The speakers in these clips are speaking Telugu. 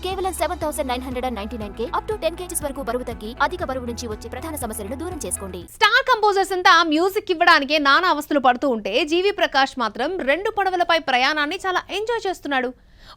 కేవలం 7,999K అప్ టు 10 kgs వరకు బరువు తగ్గి అధిక బరువు నుంచి వచ్చే ప్రధాన సమస్యలను దూరం చేసుకోండి. స్టార్ కంపోజర్స్ అంతా మ్యూజిక్ ఇవ్వడానికే నానా అవస్థలు పడుతూ ఉంటే జీవి ప్రకాష్ మాత్రం 2 పడవలపై ప్రయాణాన్ని చాలా ఎంజాయ్ చేస్తున్నాడు.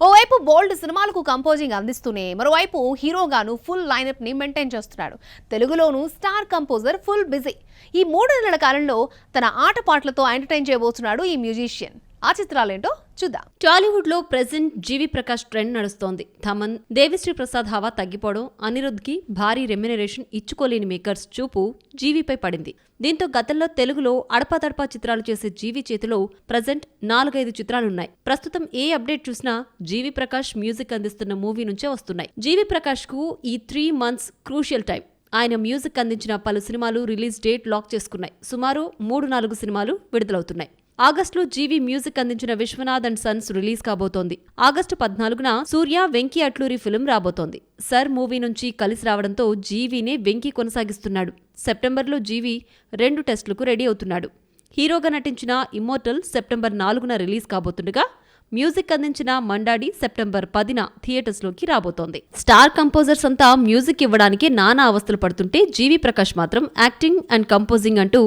ఓవైపు బోల్డ్ సినిమాలకు కంపోజింగ్ అందిస్తూనే మరోవైపు హీరోగాను ఫుల్ లైనప్ ని మెయింటైన్ చేస్తున్నాడు. తెలుగులోనూ స్టార్ కంపోజర్ ఫుల్ బిజీ. ఈ 3 నెలల కాలంలో తన ఆటపాటలతో ఎంటర్టైన్ చేయబోతున్నాడు ఈ మ్యూజిషియన్. ఆ చిత్రాలేంటో చూద్దాం. టాలీవుడ్ లో ప్రెజెంట్ జీవి ప్రకాష్ ట్రెండ్ నడుస్తోంది. థమన్, దేవిశ్రీ ప్రసాద్ హవా తగ్గిపోవడం, అనిరుద్ కి భారీ రెమ్యునరేషన్ ఇచ్చుకోలేని మేకర్స్ చూపు జీవిపై పడింది. దీంతో గతంలో తెలుగులో అడపాదడపా చిత్రాలు చేసే జీవి చేతిలో ప్రజెంట్ 4-5 చిత్రాలున్నాయి. ప్రస్తుతం ఏ అప్డేట్ చూసినా జీవి ప్రకాష్ మ్యూజిక్ అందిస్తున్న మూవీ నుంచే వస్తున్నాయి. జీవి ప్రకాష్ కు ఈ 3 months క్రూషియల్ టైం. ఆయన మ్యూజిక్ అందించిన పలు సినిమాలు రిలీజ్ డేట్ లాక్ చేసుకున్నాయి. సుమారు 3-4 సినిమాలు విడుదలవుతున్నాయి. ఆగస్టులో జీవి మ్యూజిక్ అందించిన విశ్వనాథ్ అండ్ సన్స్ రిలీజ్ కాబోతోంది. ఆగస్టు 14న సూర్య, వెంకీ అట్లూరి ఫిల్మ్ రాబోతోంది. సర్ మూవీ నుంచి కలిసి రావడంతో జీవీనే వెంకీ కొనసాగిస్తున్నాడు. సెప్టెంబర్లో జీవి 2 టెస్టులకు రెడీ అవుతున్నాడు. హీరోగా నటించిన ఇమ్మోర్టల్ సెప్టెంబర్ 4న రిలీజ్ కాబోతుండగా మ్యూజిక్ అందించిన మండాడి సెప్టెంబర్ 10న థియేటర్స్లోకి రాబోతోంది. స్టార్ కంపోజర్స్ అంతా మ్యూజిక్ ఇవ్వడానికి నానా అవస్థలు పడుతుంటే జీవి ప్రకాష్ మాత్రం యాక్టింగ్ అండ్ కంపోజింగ్ అంటూ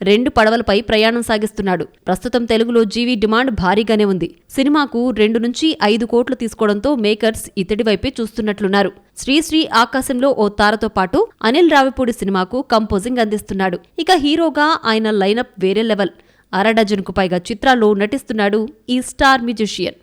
2 పడవలపై ప్రయాణం సాగిస్తున్నాడు. ప్రస్తుతం తెలుగులో జీవి డిమాండ్ భారీగానే ఉంది. సినిమాకు 2 నుంచి 5 కోట్లు తీసుకోవడంతో మేకర్స్ ఇతడి వైపే చూస్తున్నట్లున్నారు. శ్రీశ్రీ ఆకాశంలో ఓ తారతో పాటు అనిల్ రావిపూడి సినిమాకు కంపోజింగ్ అందిస్తున్నాడు. ఇక హీరోగా ఆయన లైనప్ వేరే లెవెల్. 6 డజన్కు పైగా చిత్రాల్లో నటిస్తున్నాడు ఈ స్టార్ మ్యూజిషియన్.